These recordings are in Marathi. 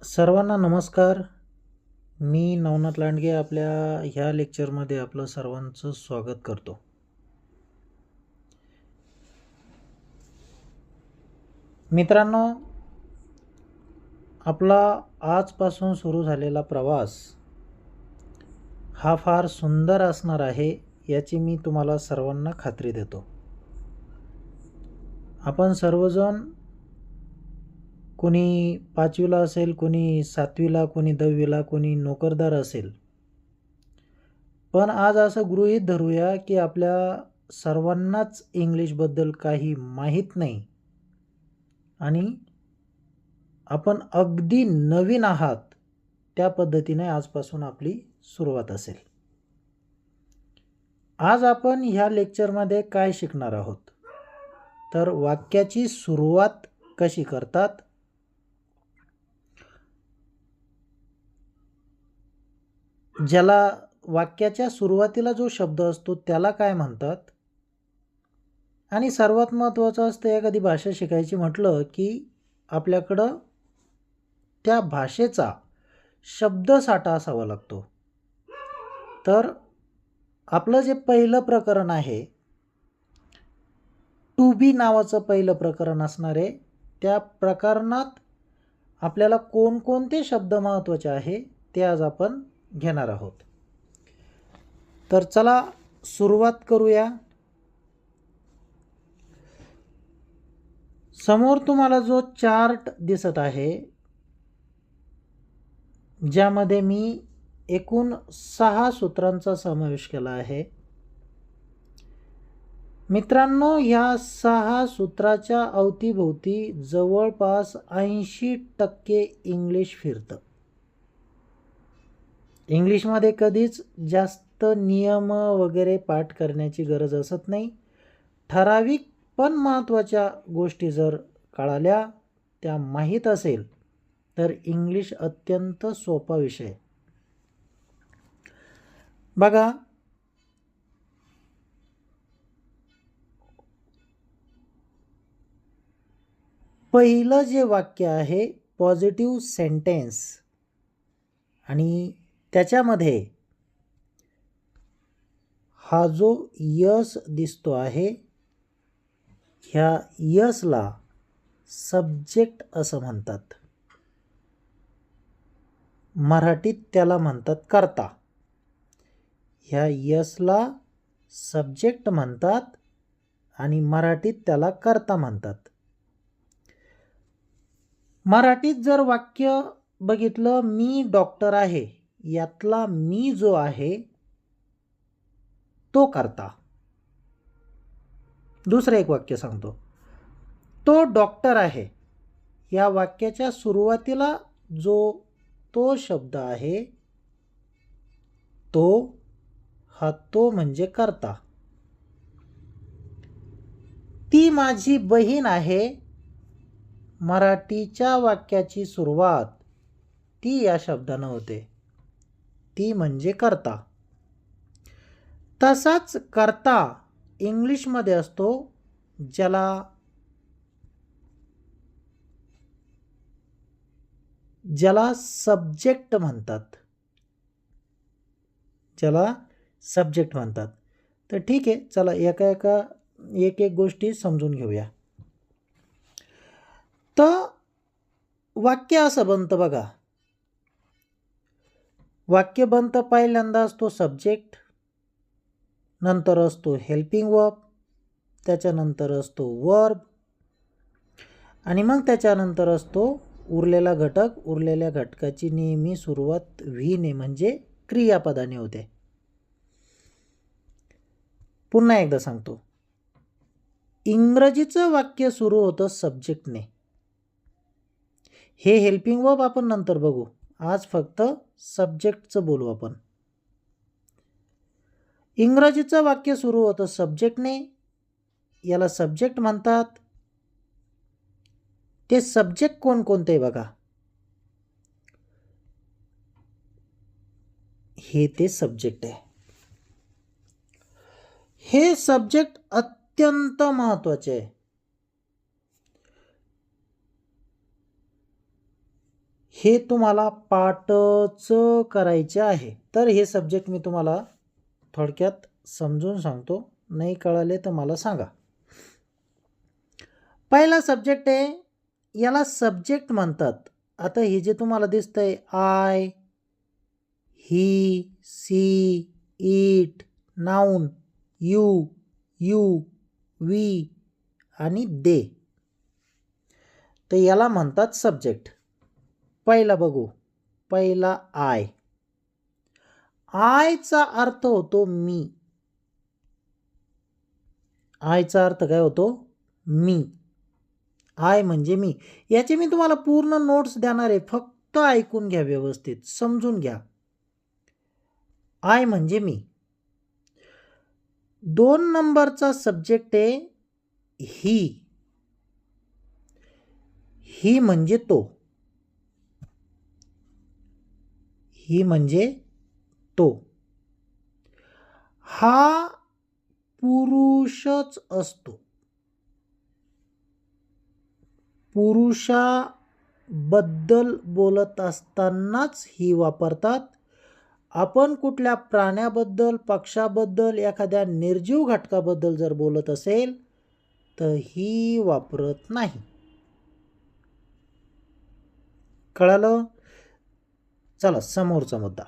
सर्वांना नमस्कार. मी नवनाथ लांडगे आपल्या ह्या लेक्चरमध्ये आपलं सर्वांचं स्वागत करतो. मित्रांनो, आपला आजपासून सुरू झालेला प्रवास हा फार सुंदर असणार आहे याची मी तुम्हाला सर्वांना खात्री देतो. आपण सर्वजण कोणी 5वीला असेल, कोणी 7वीला, कोणी 10वीला, कोणी नोकरदार असेल. पण आज असं गृहीत धरूया की आपल्या सर्वांनाच इंग्लिशबद्दल काही माहीत नाही आणि आपण अगदी नवीन आहात. त्या पद्धतीने आजपासून आपली सुरुवात असेल. आज आपण ह्या लेक्चरमध्ये काय शिकणार आहोत, तर वाक्याची सुरुवात कशी करतात, ज्याला वाक्याच्या सुरुवातीला जो शब्द असतो त्याला काय म्हणतात, आणि सर्वात महत्त्वाचं असतं एखादी भाषा शिकायची म्हटलं की आपल्याकडं त्या भाषेचा शब्दसाठा असावा लागतो. तर आपलं जे पहिलं प्रकरण आहे, टू बी नावाचं पहिलं प्रकरण असणार आहे. त्या प्रकरणात आपल्याला कोणकोणते शब्द महत्त्वाचे आहे ते आज आपण घेणार आहोत. तर चला सुरुवात करूया. समोर तुम्हाला जो चार्ट दिसत आहे, ज्यामध्ये मी एकूण 6 सूत्रांचा समावेश केला आहे. मित्रांनो, या 6 सूत्राच्या अवतीभोवती जवळपास 80% इंग्लिश फिरतं. इंग्लिशमध्ये कधीच जास्त नियम वगैरे पाठ करण्याची गरज असत नाही. ठराविक पण महत्त्वाच्या गोष्टी जर कळाल्या, त्या माहीत असेल, तर इंग्लिश अत्यंत सोपा विषय. बघा, पहिलं जे वाक्य आहे पॉझिटिव्ह सेंटेन्स, आणि त्याच्यामध्ये हा जो यस दिसतो आहे, ह्या यसला सब्जेक्ट असं म्हणतात. मराठीत त्याला म्हणतात कर्ता. ह्या यसला सब्जेक्ट म्हणतात आणि मराठीत त्याला कर्ता म्हणतात. मराठीत जर वाक्य बघितलं, मी डॉक्टर आहे, यातला मी जो आहे तो कर्ता. दुसरं एक वाक्य सांगतो, तो डॉक्टर आहे. या वाक्याच्या सुरुवातीला जो तो शब्द आहे, तो हा तो म्हणजे कर्ता. ती माझी बहीण आहे. मराठीच्या वाक्याची सुरुवात ती या शब्दानं होते. ती म्हणजे कर्ता. तसाच कर्ता इंग्लिशमध्ये असतो, ज्याला सब्जेक्ट म्हणतात. तर ठीक आहे, चला एक एक गोष्टी समजून घेऊया. तर वाक्य असं बनतं बघा. वाक्य बनतं, पहिल्यांदा असतो सब्जेक्ट, नंतर असतो हेल्पिंग वर्ब, त्याच्यानंतर असतो वर्ब, आणि मग त्याच्यानंतर असतो उरलेला घटक. उरलेल्या घटकाची नेहमी सुरुवात व्हीने म्हणजे क्रियापदाने होते. पुन्हा एकदा सांगतो, इंग्रजीचं वाक्य सुरू होतं सब्जेक्टने. हे हेल्पिंग वर्ब आपण नंतर बघू, आज फक्त सब्जेक्टचं बोलू आपण. इंग्रजीचं वाक्य सुरू होतं सब्जेक्टने, याला सब्जेक्ट म्हणतात. ते सब्जेक्ट कोणकोणते बघा, हे ते सब्जेक्ट आहे. हे सब्जेक्ट अत्यंत महत्त्वाचे आहे. हे तुम्हाला पाठच करायचे आहे. तर हे सब्जेक्ट मी तुम्हाला थोडक्यात समजून सांगतो, नाही कळाले तर मला सांगा. पहिला सब्जेक्ट आहे, याला सब्जेक्ट म्हणतात. आता हे जे तुम्हाला दिसतंय I, he, she, it, noun, you, we आणि दे, तर याला म्हणतात सब्जेक्ट. पहिला बघू, पहिला आय. आयचा अर्थ होतो मी. आयचा अर्थ काय होतो? मी. आय म्हणजे मी. याचे मी तुम्हाला पूर्ण नोट्स देणार आहे, फक्त ऐकून घ्या, व्यवस्थित समजून घ्या. आय म्हणजे मी. 2 नंबरचा सब्जेक्ट आहे ही. ही म्हणजे तो. ही म्हणजे तो. हा पुरुषच असतो. पुरुषाबद्दल बोलत असतानाच ही वापरतात. आपण कुठल्या प्राण्याबद्दल, पक्षाबद्दल, एखाद्या निर्जीव घटकाबद्दल जर बोलत असेल तर ही वापरत नाही. कळालं? चला समोरचा मुद्दा.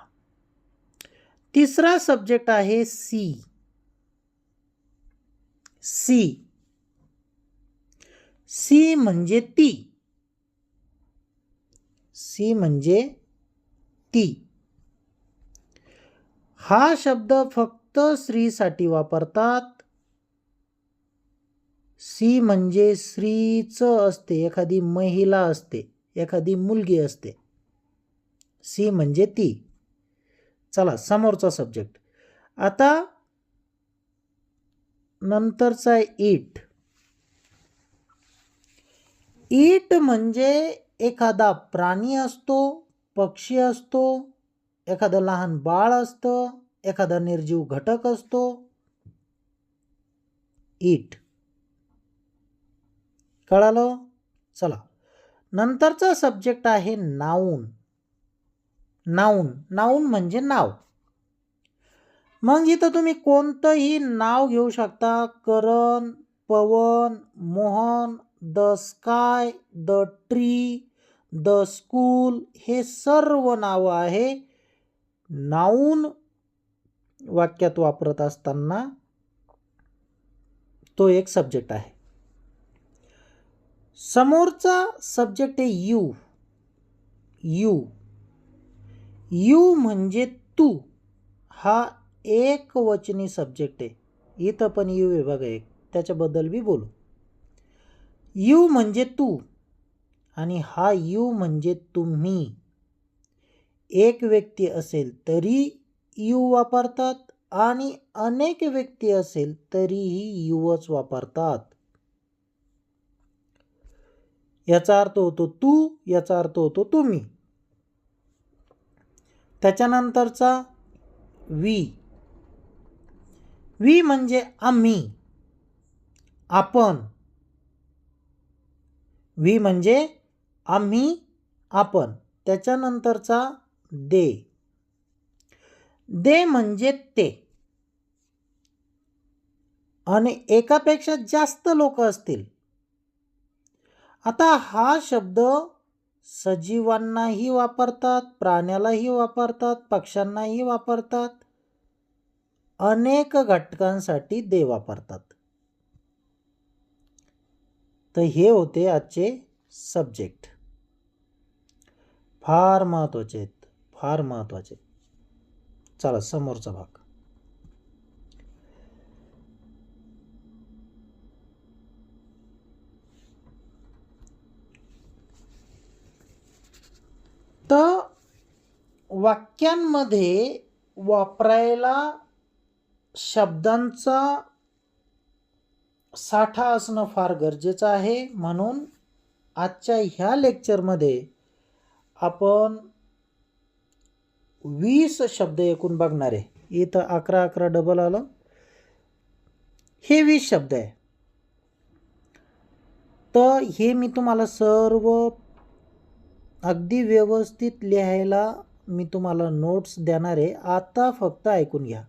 तिसरा सब्जेक्ट आहे सी. सी. सी म्हणजे ती. सी म्हणजे ती. हा शब्द फक्त स्त्रीसाठी वापरतात. सी म्हणजे स्त्रीचं असते, एखादी महिला असते, एखादी मुलगी असते. सी म्हणजे ती. चला समोरचा सब्जेक्ट. आता नंतरचा इट. इट म्हणजे एखादा प्राणी असतो, पक्षी असतो, एखादं लहान बाळ असतं, एखादा निर्जीव घटक असतो. इट. कळालं? चला नंतरचा सब्जेक्ट आहे नाऊन. नाऊन. नाऊन म्हणजे नाव. मग इथं तुम्ही कोणतंही नाव घेऊ शकता. Karan, Pavan, Mohan, the sky, the tree, the school, हे सर्व नावं आहे. नाऊन वाक्यात वापरत असताना तो एक सब्जेक्ट आहे. समोरचा सब्जेक्ट आहे यू. यू. यू म्हणजे तू. हा एक वचनी सब्जेक्ट आहे. इथं पण यू आहे बघा एक, त्याच्याबद्दल बी बोलू. यू म्हणजे तू आणि हा यू म्हणजे तुम्ही. एक व्यक्ती असेल तरी यू वापरतात आणि अनेक व्यक्ती असेल तरीही यूच वापरतात. याचा अर्थ होतो तू, याचा अर्थ होतो तुम्ही. त्याच्यानंतरचा वी. वी म्हणजे आम्ही, आपण. वी म्हणजे आम्ही, आपण. त्याच्यानंतरचा दे. दे म्हणजे ते. आणि एकापेक्षा जास्त लोक असतील. आता हा शब्द सजीवांनाही वापरतात, प्राण्यालाही वापरतात, पक्ष्यांनाही वापरतात, अनेक घटकांसाठी दे वापरतात. तर हे होते आजचे सब्जेक्ट. फार महत्त्वाचे आहेत, फार महत्त्वाचे. चला समोरचा भाग. तर वाक्यांमध्ये वापरायला शब्दांचा साठा असणं फार गरजेचं आहे. म्हणून आजच्या ह्या लेक्चरमध्ये आपण 20 शब्द एकूण बघणार आहे. इथं 11 डबल आलं, हे 20 शब्द आहे. तर हे मी तुम्हाला सर्व अगदी व्यवस्थित लिहायला मी तुम्हाला नोट्स देणार आहे. आता फक्त ऐकून घ्या.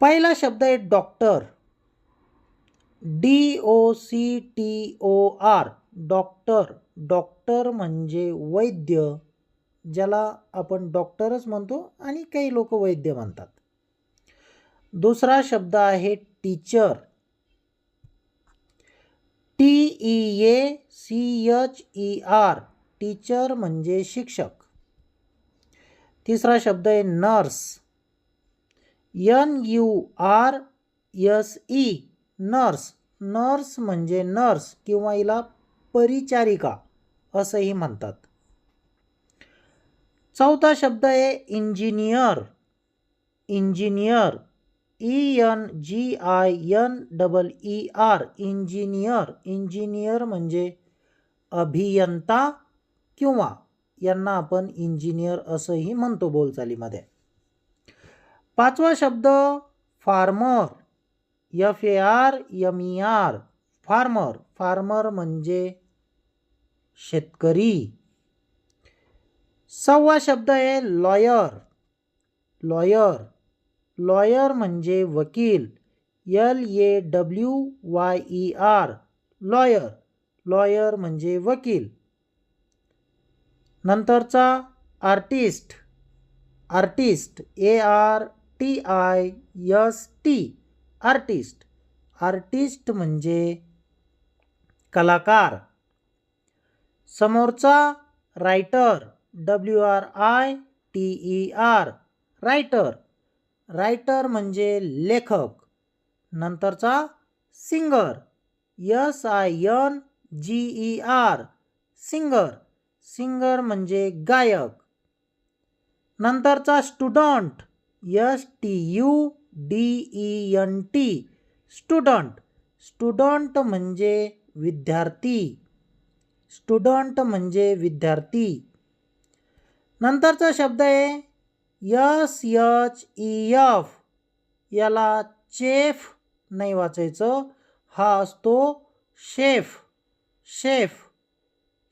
पहिला शब्द आहे डॉक्टर. DOCTOR. डॉक्टर. डॉक्टर म्हणजे वैद्य, ज्याला आपण डॉक्टरच म्हणतो आणि काही लोक वैद्य म्हणतात. दुसरा शब्द आहे टीचर. TEACHER. टीचर म्हणजे शिक्षक. तिसरा शब्द आहे नर्स. NURSE. नर्स. नर्स म्हणजे नर्स किंवा हिला परिचारिका असंही म्हणतात. चौथा शब्द आहे engineer. Engineer. ENGINEER. Engineer. Engineer म्हणजे अभियंता किंवा यांना आपण इंजिनियर असंही म्हणतो बोलचालीमध्ये. पाचवा शब्द फार्मर. FARMER. फार्मर. फार्मर म्हणजे शेतकरी. सहावा शब्द आहे लॉयर. लॉयर. लॉयर म्हणजे वकील. LAWYER. लॉयर. लॉयर म्हणजे वकील. नंतरचा artist. Artist. ARTIST. Artist. Artist म्हणजे कलाकार. समोरचा रायटर. WRITER. रायटर. रायटर म्हणजे लेखक. नंतरचा सिंगर. SINGER. सिंगर. सिंगर म्हणजे गायक. नंतरचा स्टुडंट. STUDENT. स्टुडंट. स्टुडंट म्हणजे विद्यार्थी. स्टुडंट म्हणजे विद्यार्थी. नंतरचा शब्द आहे SHEF. याला चेफ नाही वाचायचं, हा असतो शेफ. शेफ.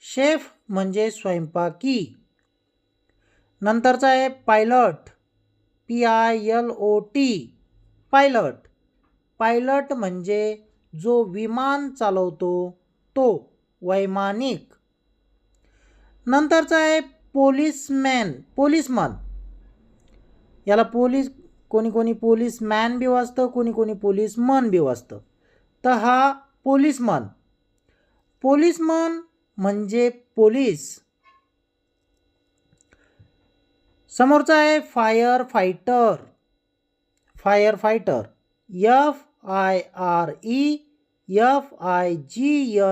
शेफ म्हणजे स्वयंपाकी. नंतरचा आहे पायलट. PILOT. पायलट. पायलट म्हणजे जो विमान चालवतो तो, वैमानिक. नंतरचा आहे पोलिसमॅन. पोलिसमन. याला कोणी कोणी पोलिसमॅन बी वाचतं, कोणी कोणी पोलिसमन बी वाचतं. तर हा पोलिसमन. पोलिसमन म्हणजे पोलीस. समोरचा आहे fire fighter. Fire fighter.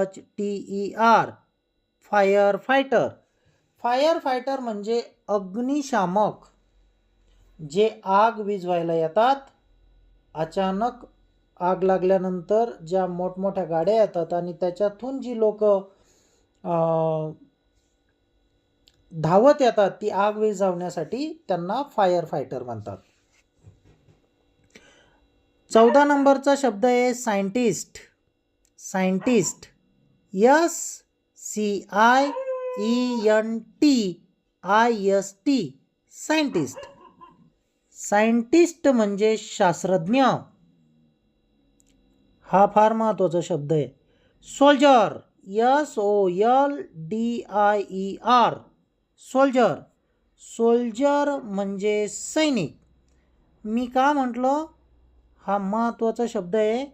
FIREFIGHTER. Fire fighter. Fire fighter म्हणजे अग्निशामक, जे आग विझवायला येतात. अचानक आग लागल्यानंतर ज्या मोठमोठ्या गाड्या येतात आणि त्याच्यातून जी लोक धावत येतात ती आग विझवण्यासाठी, त्यांना फायर फायटर म्हणतात. 14 नंबरचा शब्द आहे scientist. Scientist. SCIENTIST. Scientist. Scientist म्हणजे शास्त्रज्ञ. हा फार महत्त्वाचा शब्द आहे. सोल्जर. SOLDIER. सोल्जर. सोल्जर म्हणजे सैनिक. मी का म्हटलं हा महत्त्वाचा शब्द आहे,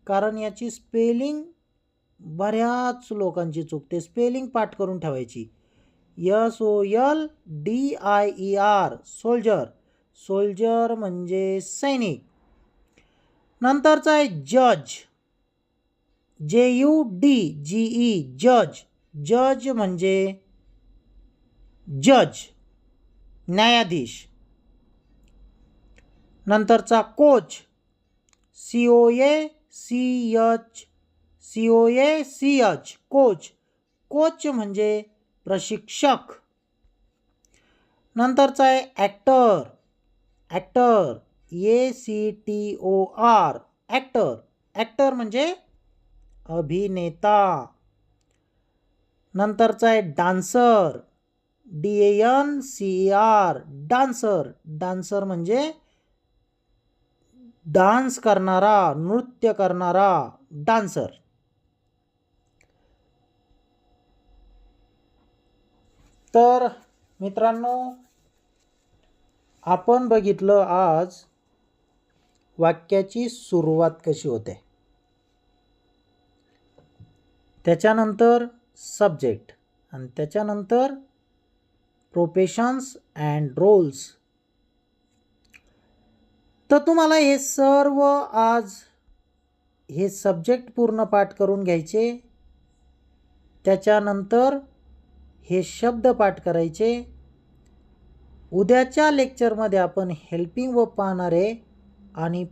कारण याची स्पेलिंग बऱ्याच लोकांची चुकते. स्पेलिंग पाठ करून ठेवायची. SOLDIER. सोल्जर. सोल्जर म्हणजे सैनिक. नंतरचा आहे जज. JUDGE. जज. जज म्हणजे जज, न्यायाधीश. नंतरचा कोच. COACH. कोच. कोच म्हणजे प्रशिक्षक. नंतरचा आहे actor. Actor. ACTOR. Actor. Actor म्हणजे अभिनेता. नंतरचा आहे डान्सर, DANCER, डान्सर. डान्सर म्हणजे डान्स करणारा, नृत्य करणारा, डान्सर. तर मित्रांनो, आपण बघितलं आज वाक्याची सुरुवात कशी होते, त्याच्यानंतर सब्जेक्ट आणि त्याच्यानंतर प्रोफेशन्स अँड रोल्स. तर तुम्हाला हे सर्व आज हे सब्जेक्ट पूर्ण पाठ करून घ्यायचे, त्याच्यानंतर हे शब्द पाठ करायचे. उद्याच्या लेक्चरमध्ये आपण हेल्पिंग वर्ब पाहणार आहे आणि